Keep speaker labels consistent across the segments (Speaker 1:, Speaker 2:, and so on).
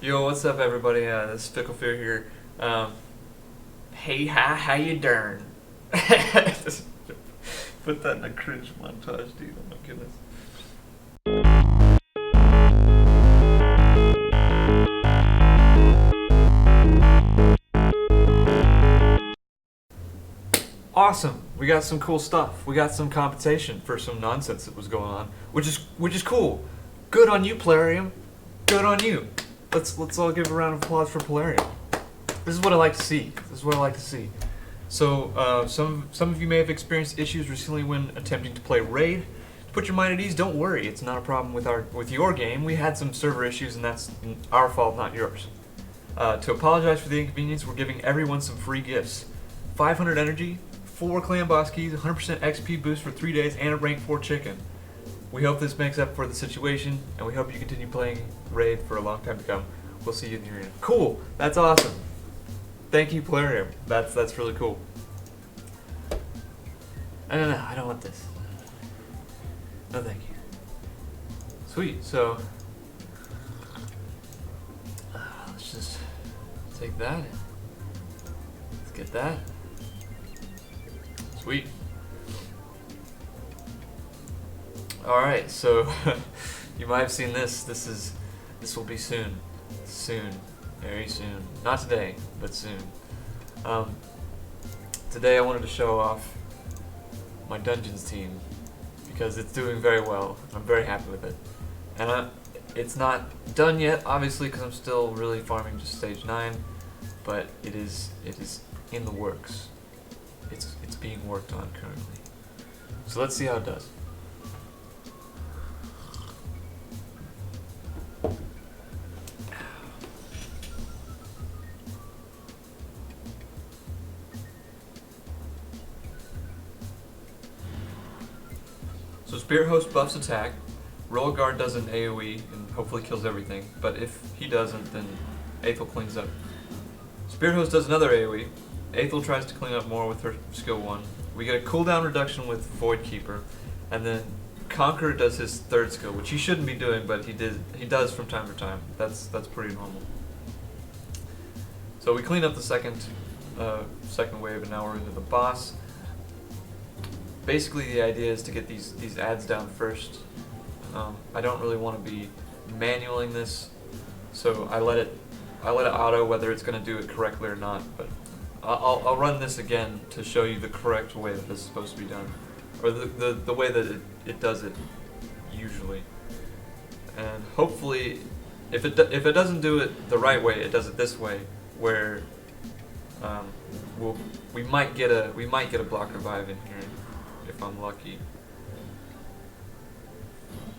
Speaker 1: Yo, what's up, everybody? This is Fickle Fear here. Hey, hi, how you darn? Just put that in a cringe montage, dude. Oh my goodness. Awesome. We got some cool stuff. We got some compensation for some nonsense that was going on, which is cool. Good on you, Polarium. Good on you. Let's all give a round of applause for Polarium. This is what I like to see. So, some of you may have experienced issues recently when attempting to play Raid. To put your mind at ease, don't worry. It's not a problem with your game. We had some server issues, and that's our fault, not yours. To apologize for the inconvenience, we're giving everyone some free gifts: 500 energy, 4 clan boss keys, 100% XP boost for 3 days, and a rank 4 chicken. We hope this makes up for the situation, and we hope you continue playing Raid for a long time to come. We'll see you in the arena. Cool. That's awesome. Thank you, Polarium. That's really cool. I don't want this. No, thank you. Sweet. So let's just take that. Let's get that. Sweet. All right. So you might have seen this. This will be soon. Soon. Very soon. Not today, but soon. Today I wanted to show off my Dungeons team because it's doing very well. I'm very happy with it. And it's not done yet, obviously, because I'm still really farming just stage 9, but it is in the works. It's being worked on currently. So let's see how it does. So Spirit Host buffs attack, Roll Guard does an AoE and hopefully kills everything, but if he doesn't, then Aethel cleans up. Spirit Host does another AoE, Aethel tries to clean up more with her skill 1. We get a cooldown reduction with Void Keeper, and then Conqueror does his 3rd skill, which he shouldn't be doing, but he does from time to time. That's pretty normal. So we clean up the second wave, and now we're into the boss. Basically, the idea is to get these ads down first. I don't really want to be manualing this, so I let it auto whether it's going to do it correctly or not. But I'll run this again to show you the correct way that this is supposed to be done, or the way that it does it usually. And hopefully, if it doesn't do it the right way, it does it this way, where we might get a block revive in here. If I'm lucky.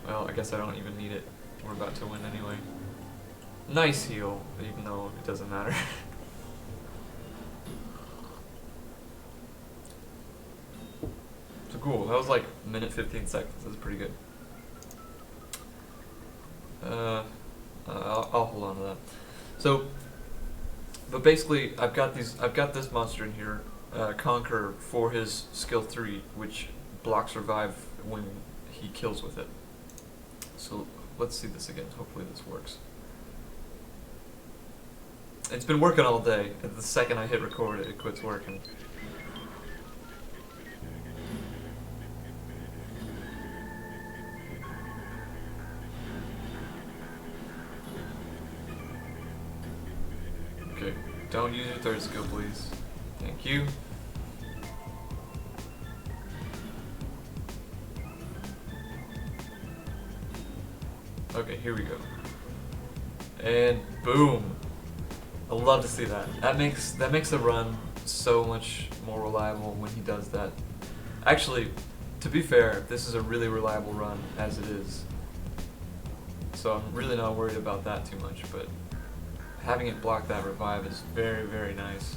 Speaker 1: Well, I guess I don't even need it. We're about to win anyway. Nice heal, even though it doesn't matter. So cool. That was like a minute 15 seconds. That's pretty good. I'll hold on to that. So, but basically, I've got this monster in here. Conqueror for his skill 3, which blocks revive when he kills with it. So let's see this again. Hopefully this works. It's been working all day. The second I hit record, it quits working. Okay, don't use your 3rd skill, please. Thank you. Okay, here we go. And boom. I love to see that. That makes the run so much more reliable when he does that. Actually, to be fair, this is a really reliable run as it is. So I'm really not worried about that too much, but having it block that revive is very, very nice.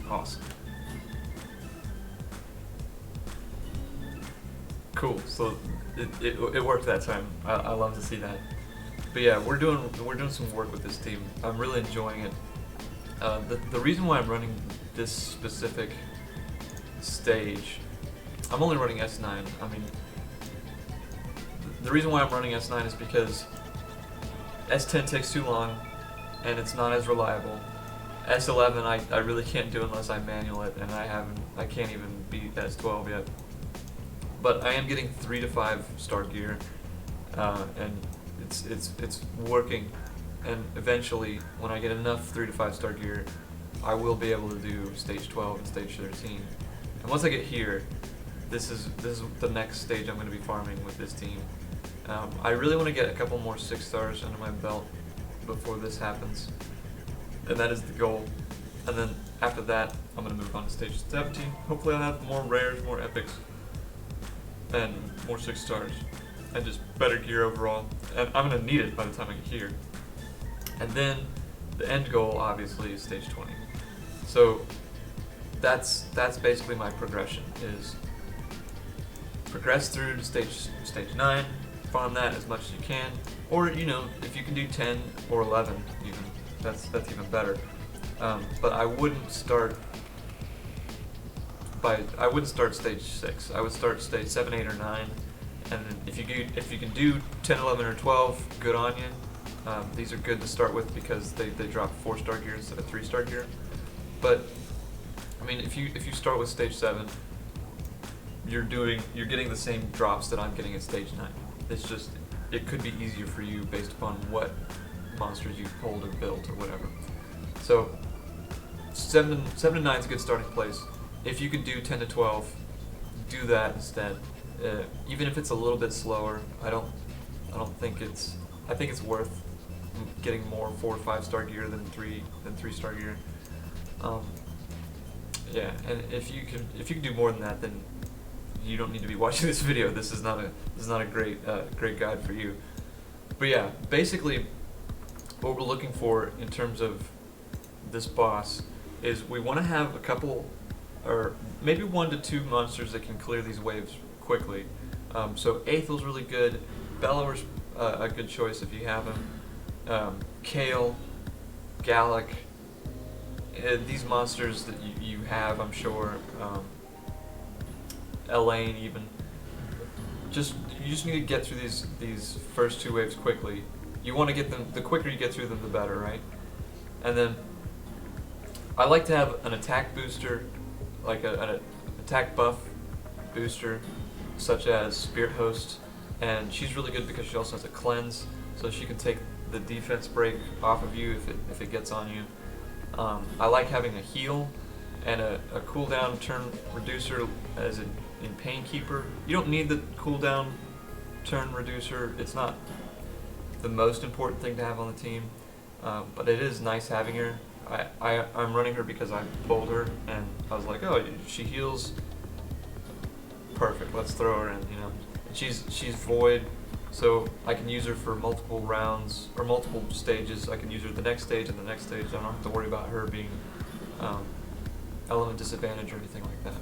Speaker 1: Awesome. Cool. So it worked that time. I love to see that. But yeah, we're doing some work with this team. I'm really enjoying it. The reason why I'm running this specific stage, I'm only running S9. I mean, the reason why I'm running S9 is because S10 takes too long, and it's not as reliable. S11 I really can't do unless I manual it, and I can't even beat S12 yet. But I am getting 3 to 5 star gear, and it's working. And eventually, when I get enough 3 to 5 star gear, I will be able to do stage 12 and stage 13. And once I get here, this is the next stage I'm going to be farming with this team. I really want to get a couple more 6 stars under my belt before this happens, and that is the goal. And then after that, I'm going to move on to stage 17. Hopefully I'll have more rares, more epics, and more 6 stars, and just better gear overall. And I'm going to need it by the time I get here. And then the end goal, obviously, is stage 20. So that's basically my progression, is progress through to stage 9, farm that as much as you can, or if you can do 10 or 11 even, that's even better. But I wouldn't start stage 6. I would start stage 7, 8, or 9, and then if you can do 10, 11, or 12, good on you. These are good to start with because they drop 4 star gear instead of 3 star gear. But I mean, if you start with stage 7, you're getting the same drops that I'm getting at stage 9. It's just, it could be easier for you based upon what monsters you've pulled or built or whatever. So 7 to 9 is a good starting place. If you could do 10 to 12, do that instead. Even if it's a little bit slower, I think it's worth getting more 4 or 5 star gear than 3 star gear. Yeah, and if you can do more than that, then you don't need to be watching this video. This is not a great guide for you. But yeah, basically what we're looking for in terms of this boss is we want to have a couple, or maybe 1 to 2 monsters that can clear these waves quickly. So Aethel's really good. Bellower's a good choice if you have him. Kale, Gallic, these monsters that you have, I'm sure. Elaine even. You just need to get through these first 2 waves quickly. You want to get them, the quicker you get through them, the better, right? And then I like to have an attack booster, like an attack buff booster, such as Spirit Host, and she's really good because she also has a cleanse, so she can take the defense break off of you if it gets on you. I like having a heal and a cooldown turn reducer as in Painkeeper. You don't need the cooldown turn reducer. It's not the most important thing to have on the team, but it is nice having her. I'm running her because I pulled her and I was like, oh, she heals. Perfect. Let's throw her in. And she's void, so I can use her for multiple rounds or multiple stages. I can use her the next stage and the next stage. I don't have to worry about her being element disadvantage or anything like that.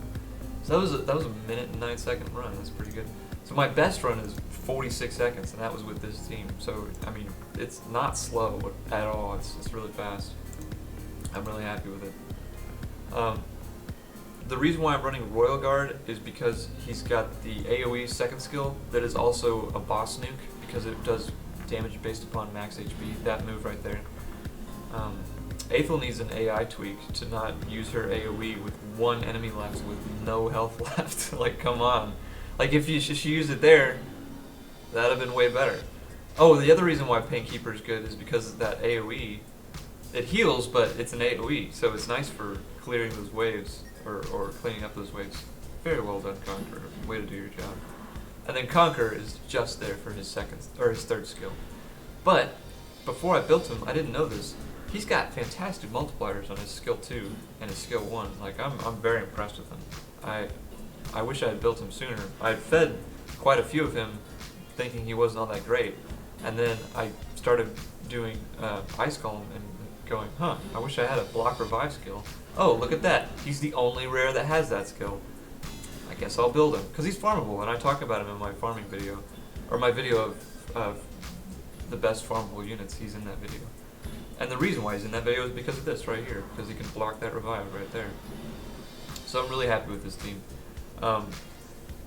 Speaker 1: So that was a 1 and 9 second run. That's pretty good. So my best run is 46 seconds, and that was with this team. So I mean, it's not slow at all. It's really fast. I'm really happy with it. The reason why I'm running Royal Guard is because he's got the AoE second skill that is also a boss nuke, because it does damage based upon max HP, that move right there. Aethel needs an AI tweak to not use her AoE with 1 enemy left with no health left. Like, come on. Like, if she used it there, that'd have been way better. Oh, the other reason why Painkeeper is good is because of that AoE. It heals, but it's an AoE, so it's nice for clearing those waves, or cleaning up those waves. Very well done, Conqueror. Way to do your job. And then Conqueror is just there for his third skill. But before I built him, I didn't know this. He's got fantastic multipliers on his skill 2 and his skill 1. Like, I'm very impressed with him. I wish I had built him sooner. I fed quite a few of him, thinking he wasn't all that great, and then I started doing Ice Golem and going, I wish I had a block revive skill. Oh, look at that. He's the only rare that has that skill. I guess I'll build him because he's farmable, and I talk about him in my farming video, or my video of the best farmable units. He's in that video, and the reason why he's in that video is because of this right here, because he can block that revive right there. So I'm really happy with this team.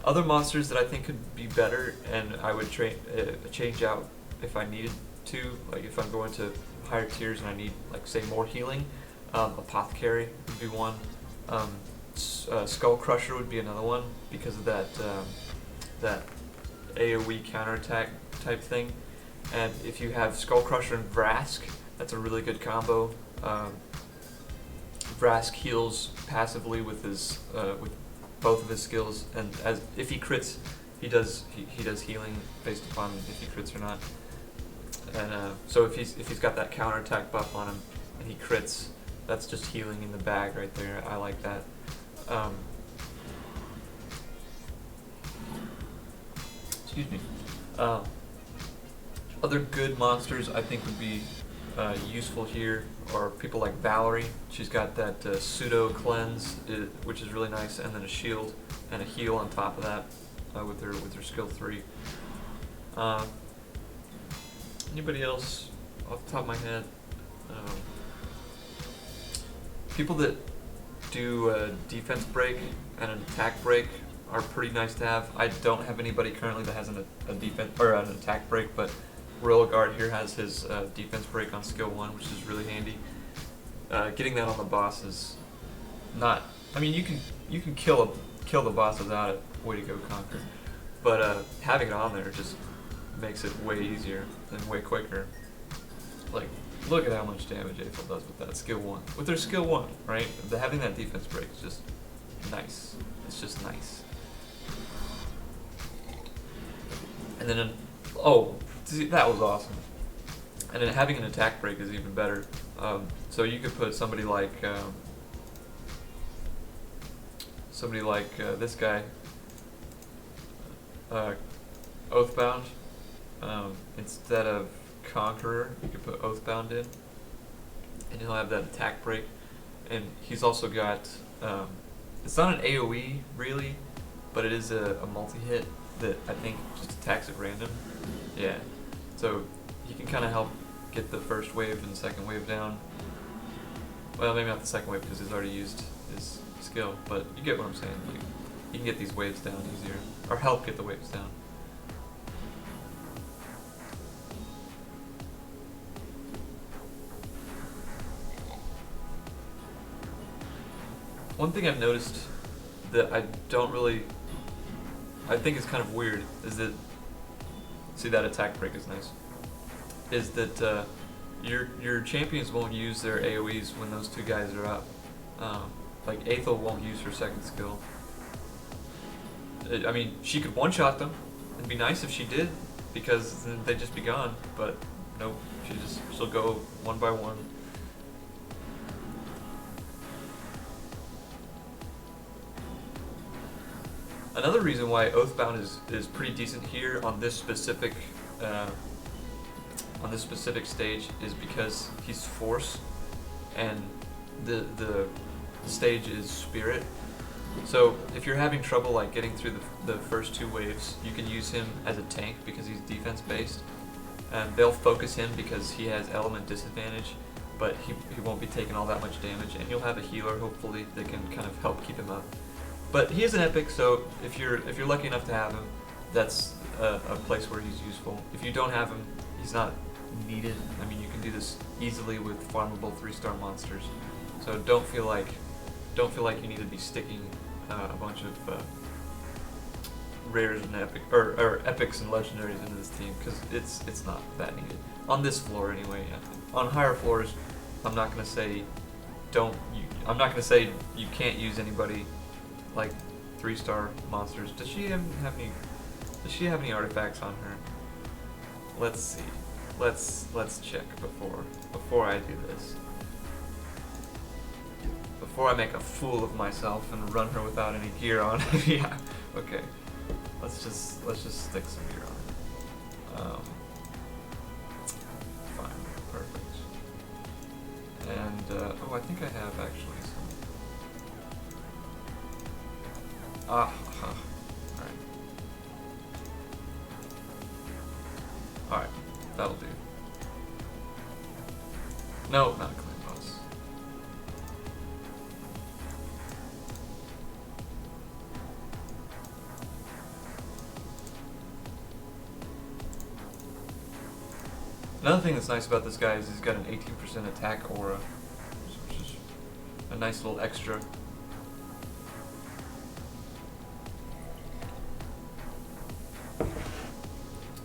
Speaker 1: Other monsters that I think could be better, and I would change out if I needed to, like if I'm going to higher tiers and I need, like, say, more healing. Apothecary would be one. Skull Crusher would be another one because of that AoE counterattack type thing. And if you have Skull Crusher and Vrask, that's a really good combo. Vrask heals passively with his with both of his skills, and if he crits, he does healing based upon if he crits or not. And so if he's got that counterattack buff on him and he crits, that's just healing in the bag right there. I like that. Excuse me. Other good monsters I think would be useful here are people like Valerie. She's got that pseudo cleanse, which is really nice, and then a shield and a heal on top of that with her skill 3. Anybody else off the top of my head? People that do a defense break and an attack break are pretty nice to have. I don't have anybody currently that has a defense or an attack break, but Royal Guard here has his defense break on skill 1, which is really handy. Getting that on the boss is not. I mean, you can kill the boss without it. Way to go, Conquer! But having it on there just makes it way easier and way quicker. Like, look at how much damage Aethel does with that skill 1. With their skill 1, right? Having that defense break is just nice. It's just nice. And then, that was awesome. And then having an attack break is even better. So you could put somebody like this guy, Oathbound. Instead of Conqueror, you could put Oathbound in, and he'll have that attack break. And he's also got, it's not an AoE really, but it is a multi-hit that I think just attacks at random. Yeah, so he can kind of help get the first wave and second wave down. Well, maybe not the second wave because he's already used his skill, but you get what I'm saying. Like, he can get these waves down easier, or help get the waves down. One thing I've noticed that I think is kind of weird is that, see, that attack break is nice, is that your champions won't use their AoEs when those two guys are up. Like Aethel won't use her second skill. I mean, she could one-shot them. It'd be nice if she did, because then they'd just be gone, but nope, she'll go one by one. Another reason why Oathbound is pretty decent here on this specific stage is because he's Force, and the stage is Spirit. So if you're having trouble like getting through the first 2 waves, you can use him as a tank because he's defense based, and they'll focus him because he has element disadvantage, but he won't be taking all that much damage, and you'll have a healer hopefully that can kind of help keep him up. But he is an epic, so if you're lucky enough to have him, that's a place where he's useful. If you don't have him, he's not needed. I mean, you can do this easily with farmable 3-star monsters. So don't feel like you need to be sticking a bunch of rares and or epics and legendaries into this team, because it's not that needed on this floor anyway. On higher floors, I'm not gonna say you can't use anybody like 3-star monsters. Does she have any artifacts on her? Let's see. Let's check before I do this. Before I make a fool of myself and run her without any gear on. Yeah. Okay. Let's just stick some gear on. Fine. Perfect. And I think I have actually some. Alright, that'll do. No, not a clan boss. Another thing that's nice about this guy is he's got an 18% attack aura, which is a nice little extra.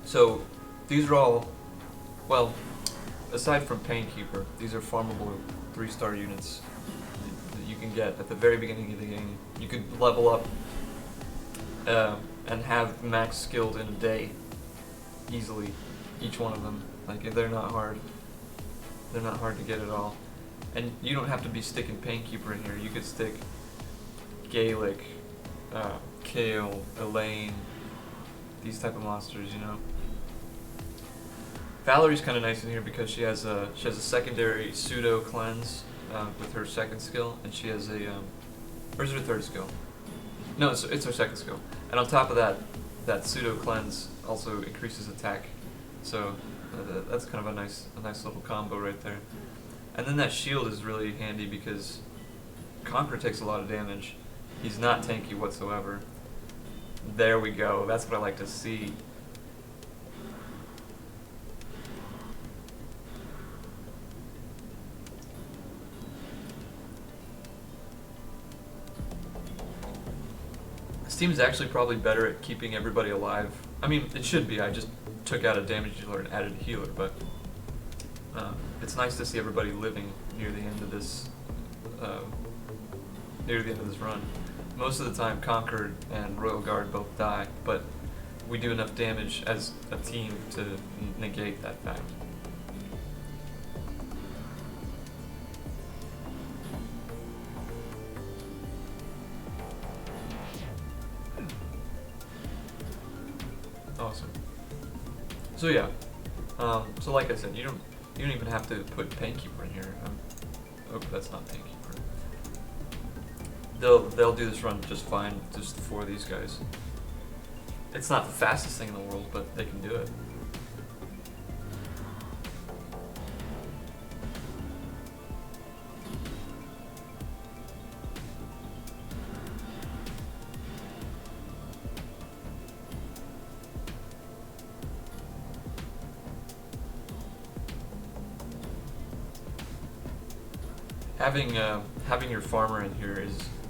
Speaker 1: So, these are all, well, aside from Painkeeper, these are farmable 3-star units that you can get at the very beginning of the game. You could level up and have max skilled in a day, easily, each one of them. Like, they're not hard. They're not hard to get at all. And you don't have to be sticking Painkeeper in here. You could stick Gaelic, Kale, Elaine, these type of monsters, you know. Valerie's kind of nice in here because she has a secondary pseudo cleanse with her second skill, and she has a or is it her third skill? No, it's her second skill. And on top of that, that pseudo cleanse also increases attack. So that's kind of a nice little combo right there. And then that shield is really handy because Conqueror takes a lot of damage. He's not tanky whatsoever. There we go. That's what I like to see. This team is actually probably better at keeping everybody alive. I mean, it should be. I just took out a damage dealer and added a healer, but it's nice to see everybody living near the end of this run. Most of the time, Conqueror and Royal Guard both die, but we do enough damage as a team to negate that fact. Awesome. So yeah, so like I said, you don't even have to put Painkeeper in here. Oh, that's not Painkeeper. They'll do this run just fine, just for these guys. It's not the fastest thing in the world, but they can do it. Having your farmer in here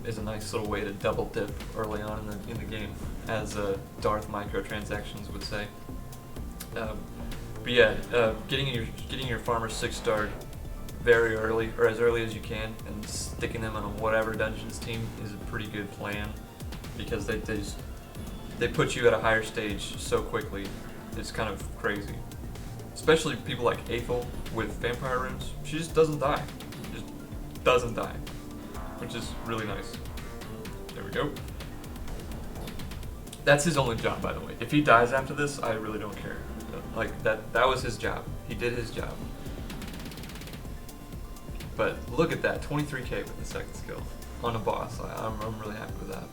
Speaker 1: is a nice little way to double dip early on in the game, as Darth microtransactions would say. But yeah, getting your farmer 6-starred very early, or as early as you can, and sticking them on a whatever dungeons team is a pretty good plan, because they put you at a higher stage so quickly. It's kind of crazy. Especially people like Aethel with vampire runes. She just doesn't die. Doesn't die, which is really nice. There we go. That's his only job, by the way. If he dies after this, I really don't care. Like, that was his job. He did his job. But look at that, 23k with the second skill on a boss. I'm really happy with that.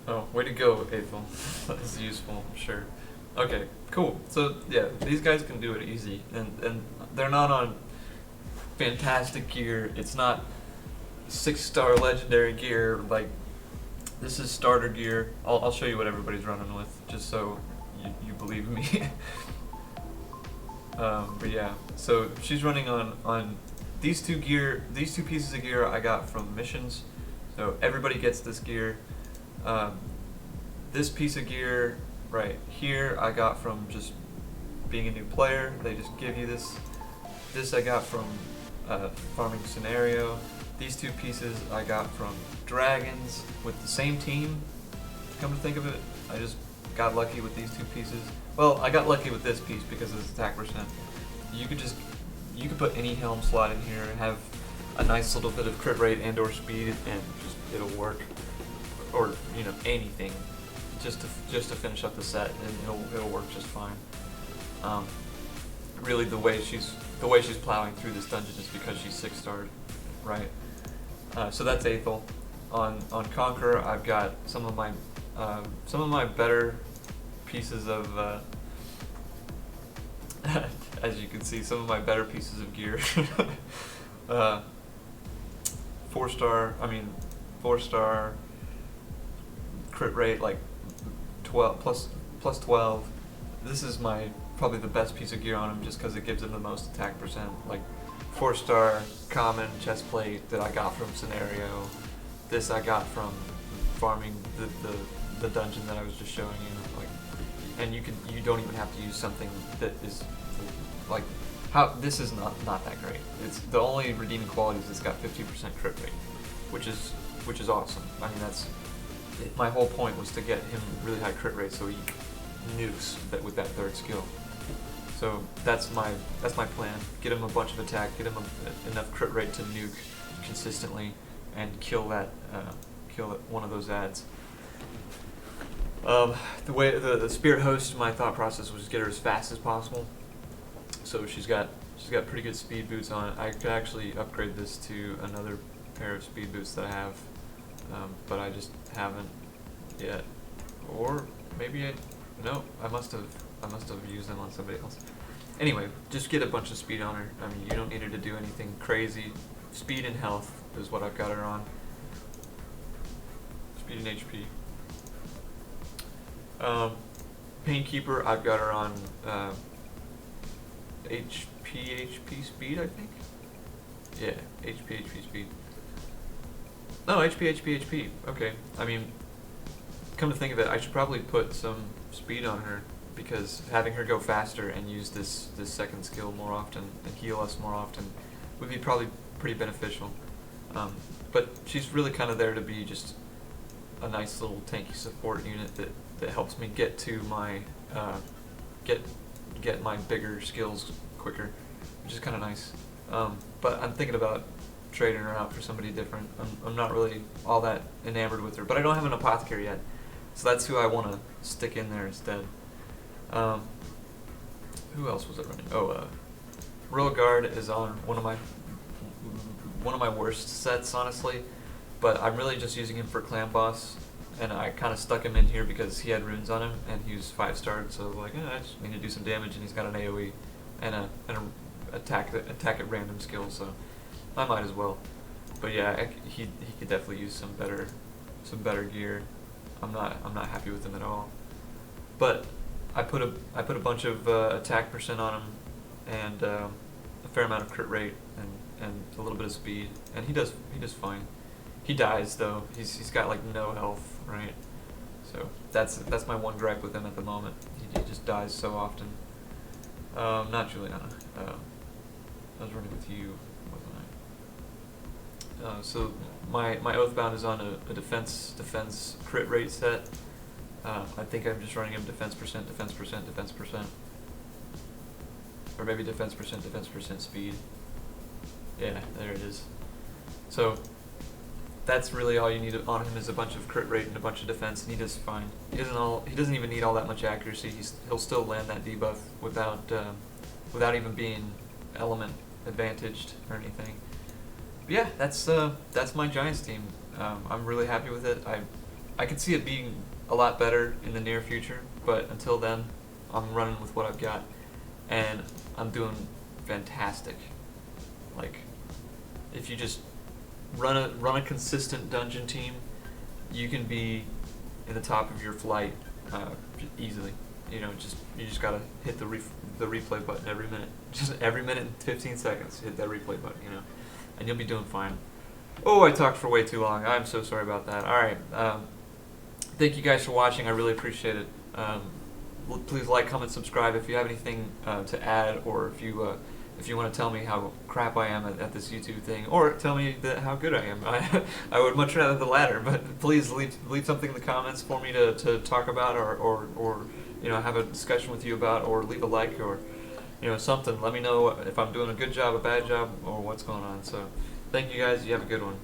Speaker 1: Oh, way to go, Aethel. That is useful, I'm sure. Okay, cool. So yeah, these guys can do it easy, and they're not on fantastic gear. It's not 6-star legendary gear. Like, this is starter gear. I'll show you what everybody's running with, just so you believe me. But yeah, so she's running on these two pieces of gear I got from missions. So everybody gets this gear. This piece of gear right here I got from just being a new player. They just give you this. This I got from Farming Scenario. These two pieces I got from Dragons with the same team. Come to think of it, I just got lucky with these two pieces. Well, I got lucky with this piece because of its attack percent. You could put any helm slot in here and have a nice little bit of crit rate and or speed, and just it'll work. Or anything, just to finish up the set, and it'll work just fine. Really, the way she's plowing through this dungeon is because she's 6-starred, right? So that's Aethel. On Conqueror, I've got some of my better pieces of as you can see, some of my better pieces of gear. 4-star crit rate, like 12 plus 12. This is probably the best piece of gear on him, just because it gives him the most attack percent. Like 4-star common chest plate that I got from Scenario. This I got from farming the dungeon that I was just showing you. Like, and you don't even have to use something that is like this is not that great. It's the only redeeming quality is it's got 50% crit rate, which is awesome. I mean, my whole point was to get him really high crit rate so he nukes with that third skill. So that's my plan. Get him a bunch of attack, get him enough crit rate to nuke consistently, and kill one of those ads. The way the Spirit Host, my thought process was get her as fast as possible. So she's got pretty good speed boots on it. I could actually upgrade this to another pair of speed boots that I have, but I just haven't yet. Or maybe I must have used them on somebody else. Anyway, just get a bunch of speed on her. I mean, you don't need her to do anything crazy. Speed and health is what I've got her on. Speed and HP. Painkeeper, I've got her on HP speed, I think. Yeah, HP speed. No, HP. Okay. I mean, come to think of it, I should probably put some speed on her, because having her go faster and use this second skill more often and heal us more often would be probably pretty beneficial. But she's really kind of there to be just a nice little tanky support unit that helps me get to my get my bigger skills quicker, which is kind of nice. But I'm thinking about trading her out for somebody different. I'm not really all that enamored with her, but I don't have an apothecary yet, so that's who I want to stick in there instead. Who else was I running? Oh, Royal Guard is on one of my worst sets, honestly, but I'm really just using him for Clan Boss, and I kind of stuck him in here because he had runes on him and he was 5-starred, so like, I just need to do some damage, and he's got an AoE and a attack at random skill, so I might as well. But yeah, he could definitely use some better gear. I'm not happy with him at all. But I put a bunch of attack percent on him, and a fair amount of crit rate, and a little bit of speed, and he does fine. He dies though. He's got like no health, right? So that's my one gripe with him at the moment. He just dies so often. Not Juliana. I was running with you, wasn't I? So my Oathbound is on a defense crit rate set. I think I'm just running him defense percent, or maybe defense percent speed. Yeah, there it is. So that's really all you need on him, is a bunch of crit rate and a bunch of defense, and he does fine. He doesn't even need all that much accuracy. He'll still land that debuff without even being element advantaged or anything. But yeah, that's my Giants team. I'm really happy with it. I can see it being a lot better in the near future, but until then, I'm running with what I've got, and I'm doing fantastic. Like, if you just run a consistent dungeon team, you can be in the top of your flight easily. You just gotta hit the replay button every minute. Just every minute and 15 seconds, hit that replay button, and you'll be doing fine. Oh, I talked for way too long. I'm so sorry about that. All right. Thank you guys for watching. I really appreciate it. Please like, comment, subscribe if you have anything to add, or if you if you want to tell me how crap I am at this YouTube thing, or tell me how good I am. I would much rather the latter, but please leave something in the comments for me to talk about, or have a discussion with you about, or leave a like, or something. Let me know if I'm doing a good job, a bad job, or what's going on. So thank you guys. You have a good one.